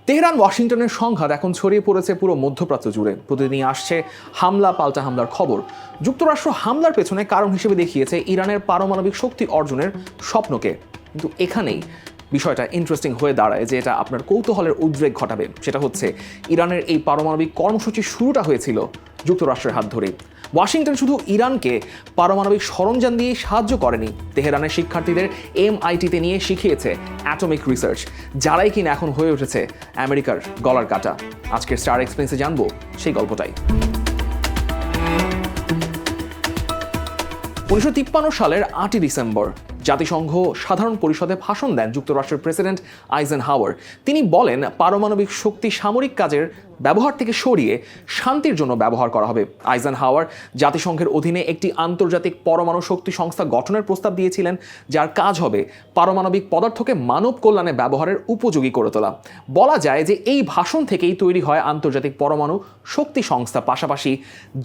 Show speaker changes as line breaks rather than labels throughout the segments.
Tehran ওয়াশিংটনের সংঘাত এখন ছড়িয়ে পড়েছে পুরো মধ্যপ্রাচ্য জুড়ে। প্রতিদিনই আসছে হামলা পাল্টা হামলার খবর। যুক্তরাষ্ট্র হামলার পেছনে কারণ হিসেবে দেখিয়েছে ইরানের পারমাণবিক শক্তি অর্জনের স্বপ্নকে। কিন্তু এখানেই বিষয়টা ইন্টারেস্টিং হয়ে দাঁড়ায় যে এটা আপনার কৌতূহলের উদ্রেক ঘটাবে। সেটা হচ্ছে ইরানের এই পারমাণবিক কর্মসূচির শুরুটা হয়েছিল যুক্তরাষ্ট্রের হাত ধরেই। ওয়াশিংটন শুধু ইরানকে পারমাণবিক সরঞ্জাম দিয়ে সাহায্য করেনি, তেহরানের শিক্ষার্থীদের MIT-তে নিয়ে শিখিয়েছে অ্যাটমিক রিসার্চ, যারাই কিনা এখন হয়ে উঠেছে আমেরিকার গলার কাটা। আজকের স্টার এক্সপ্রেসে জানবো সেই গল্পটাই। 1953 সালের 8ই ডিসেম্বর জাতিসংঘ সাধারণ পরিষদে ভাষণ দেন যুক্তরাষ্ট্রের প্রেসিডেন্ট আইজেনহাওয়ার। তিনি বলেন, পারমাণবিক শক্তি সামরিক কাজের ব্যবহার থেকে সরিয়ে শান্তির জন্য ব্যবহার করা হবে। আইজেনহাওয়ার জাতিসংঘের অধীনে একটি আন্তর্জাতিক পরমাণু শক্তি সংস্থা গঠনের প্রস্তাব দিয়েছিলেন, যার কাজ হবে পারমাণবিক পদার্থকে মানব কল্যাণে ব্যবহারের উপযোগী করে তোলা। বলা যায় যে এই ভাষণ থেকেই তৈরি হয় আন্তর্জাতিক পরমাণু শক্তি সংস্থা, পাশাপাশি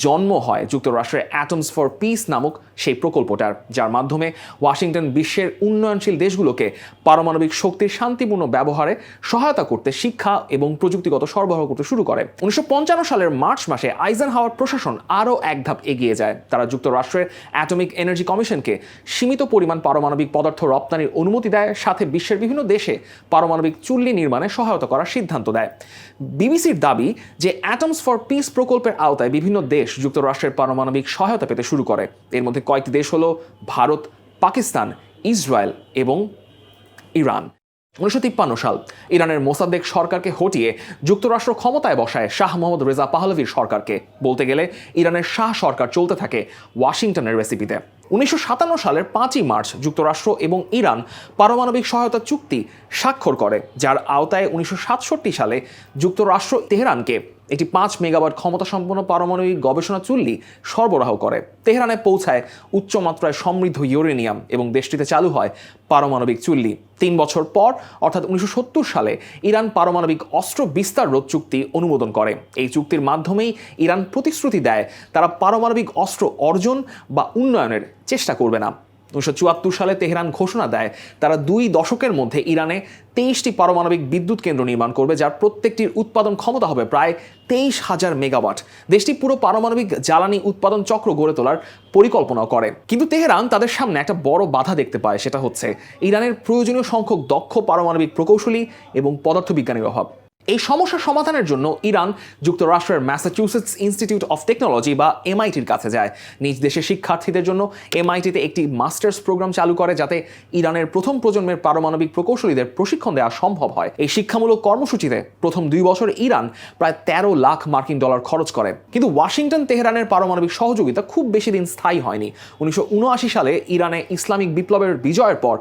জন্ম হয় যুক্তরাষ্ট্রের অ্যাটমস ফর পিস নামক সেই প্রকল্পটার, যার মাধ্যমে ওয়াশিংটন বিশ্বের উন্নয়নশীল দেশগুলোকে পারমাণবিক শক্তির শান্তিপূর্ণ ব্যবহারে সহায়তা করতে শিক্ষা এবং প্রযুক্তিগত সরবরাহ করতে শুরু করে। 1955 সালের মার্চ মাসে আইজেনহাওয়ার প্রশাসন আরও এক ধাপ এগিয়ে যায়। তারা যুক্তরাষ্ট্রের অ্যাটমিক এনার্জি কমিশনকে সীমিত পরিমাণ পারমাণবিক পদার্থ রপ্তানির অনুমতি দেয়, সাথে বিশ্বের বিভিন্ন দেশে পারমাণবিক চুল্লি নির্মাণে সহায়তা করার সিদ্ধান্ত দেয়। বিবিসির দাবি যে অ্যাটমস ফর পিস প্রকল্পের আওতায় বিভিন্ন দেশ যুক্তরাষ্ট্রের পারমাণবিক সহায়তা পেতে শুরু করে। এর মধ্যে কয়েকটি দেশ হলো ভারত, পাকিস্তান, ইসরায়েল এবং ইরান। 1953 সাল ইরানের মোসাদ্দেক সরকারকে হটিয়ে যুক্তরাষ্ট্র ক্ষমতায় বসায় শাহ মোহাম্মদ রেজা পাহলভির সরকারকে। বলতে গেলে ইরানের শাহ সরকার চলতে থাকে ওয়াশিংটনের রেসিপিতে। 1957 সালের 5ই মার্চ যুক্তরাষ্ট্র এবং ইরান পারমাণবিক সহায়তা চুক্তি স্বাক্ষর করে, যার আওতায় 1967 সালে যুক্তরাষ্ট্র তেহরানকে একটি 5 মেগাওয়াট ক্ষমতাসম্পন্ন পারমাণবিক গবেষণা চুল্লি সরবরাহ করে। তেহরানে পৌঁছায় উচ্চমাত্রায় সমৃদ্ধ ইউরেনিয়াম এবং দেশটিতে চালু হয় পারমাণবিক চুল্লি। 3 বছর পর অর্থাৎ 1970 সালে ইরান পারমাণবিক অস্ত্র বিস্তার রোধ চুক্তি অনুমোদন করে। এই চুক্তির মাধ্যমেই ইরান প্রতিশ্রুতি দেয় তারা পারমাণবিক অস্ত্র অর্জন বা উন্নয়নের চেষ্টা করবে না। 1974 সালে তেহরান ঘোষণা দেয় তারা 2 দশকের মধ্যে ইরানে 23টি পারমাণবিক বিদ্যুৎ কেন্দ্র নির্মাণ করবে, যার প্রত্যেকটির উৎপাদন ক্ষমতা হবে প্রায় 23,000 মেগাওয়াট। দেশটি পুরো পারমাণবিক জ্বালানি উৎপাদন চক্র গড়ে তোলার পরিকল্পনাও করে। কিন্তু তেহরান তাদের সামনে একটা বড় বাধা দেখতে পায়, সেটা হচ্ছে ইরানের প্রয়োজনীয় সংখ্যক দক্ষ পারমাণবিক প্রকৌশলী এবং পদার্থবিজ্ঞানীর অভাব। এই সমস্যার সমাধানের জন্য ইরান যুক্তরাষ্ট্রের ম্যাসাচুসেটস ইনস্টিটিউট অফ টেকনোলজি বা MIT-র কাছে যায়। নিজ দেশের শিক্ষার্থীদের জন্য MIT-তে একটি মাস্টার্স প্রোগ্রাম চালু করে, যাতে ইরানের প্রথম প্রজন্মের পারমাণবিক প্রকৌশলীদের প্রশিক্ষণ দেওয়া সম্ভব হয়। এই শিক্ষামূলক কর্মসূচিতে প্রথম 2 বছর ইরান প্রায় $13 লাখ খরচ করে। কিন্তু ওয়াশিংটন তেহরানের পারমাণবিক সহযোগিতা খুব বেশি দিন স্থায়ী হয়নি। 1979 সালে ইরানে ইসলামিক বিপ্লবের বিজয়ের পর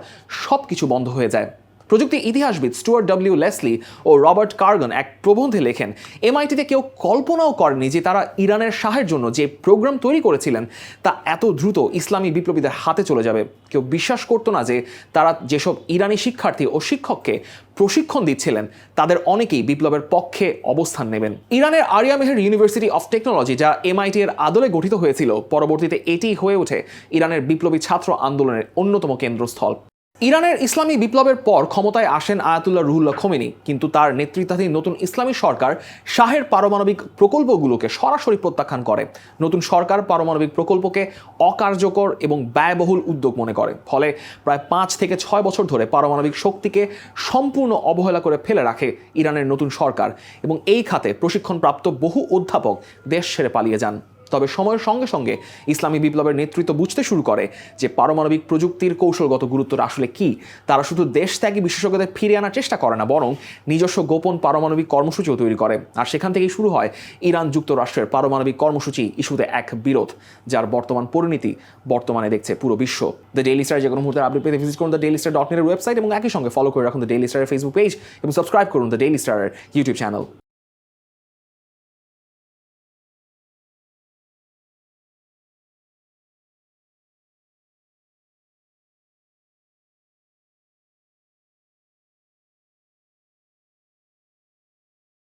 সবকিছু বন্ধ হয়ে যায়। প্রযুক্তি ইতিহাসবিদ স্টুয়ার্ট ডব্লিউ লেসলি ও রবার্ট কার্গন এক প্রবন্ধে লেখেন, MIT-তে কেউ কল্পনাও করেনি যে তারা ইরানের শাহের জন্য যে প্রোগ্রাম তৈরি করেছিলেন তা এত দ্রুত ইসলামী বিপ্লবীদের হাতে চলে যাবে। কেউ বিশ্বাস করতো না যে তারা যেসব ইরানি শিক্ষার্থী ও শিক্ষককে প্রশিক্ষণ দিচ্ছিলেন তাদের অনেকেই বিপ্লবের পক্ষে অবস্থান নেবেন। ইরানের Aryamehr university of technology, যা MIT-এর আদলে গঠিত হয়েছিল, পরবর্তীতে এটি হয়ে ওঠে ইরানের বিপ্লবী ছাত্র আন্দোলনের অন্যতম কেন্দ্রস্থল। ইরানের ইসলামী বিপ্লবের পর ক্ষমতায় আসেন আয়াতুল্লাহ রুহুল্লাহ খোমেনি, কিন্তু তার নেতৃত্বাধীন নতুন ইসলামী সরকার শাহের পারমাণবিক প্রকল্পগুলোকে সরাসরি প্রত্যাখ্যান করে। নতুন সরকার পারমাণবিক প্রকল্পকে অকার্যকর এবং ব্যয়বহুল উদ্যোগ মনে করে, ফলে প্রায় 5 থেকে 6 বছর ধরে পারমাণবিক শক্তিকে সম্পূর্ণ অবহেলা করে ফেলে রাখে ইরানের নতুন সরকার, এবং এই খাতে প্রশিক্ষণপ্রাপ্ত বহু অধ্যাপক দেশ ছেড়ে পালিয়ে যান। তবে সময়ের সঙ্গে সঙ্গে ইসলামী বিপ্লবের নেতৃত্ব বুঝতে শুরু করে যে পারমাণবিক প্রযুক্তির কৌশলগত গুরুত্বটা আসলে কি। তারা শুধু দেশ ত্যাগী বিশেষজ্ঞদের ফিরিয়ে আনার চেষ্টা করে না, বরং নিজস্ব গোপন পারমাণবিক কর্মসূচিও তৈরি করে। আর সেখান থেকেই শুরু হয় ইরান যুক্তরাষ্ট্রের পারমাণবিক কর্মসূচি ইস্যুতে এক বিরোধ, যার বর্তমান পরিণতি বর্তমানে দেখছে পুরো বিশ্ব। দ্য ডেইলি স্টার যে কোনো মুহূর্তে আপডেট পেতে ভিজিট করুন দ্য ডেইলি স্টার .net এর ওয়েবসাইট, এবং একই সঙ্গে ফলো করে রাখুন দ্য ডেইলি স্টারের ফেসবুক পেজ এবং সাবস্ক্রাইব করুন দ্য ডেইলি স্টারের ইউটিউব চ্যানেল।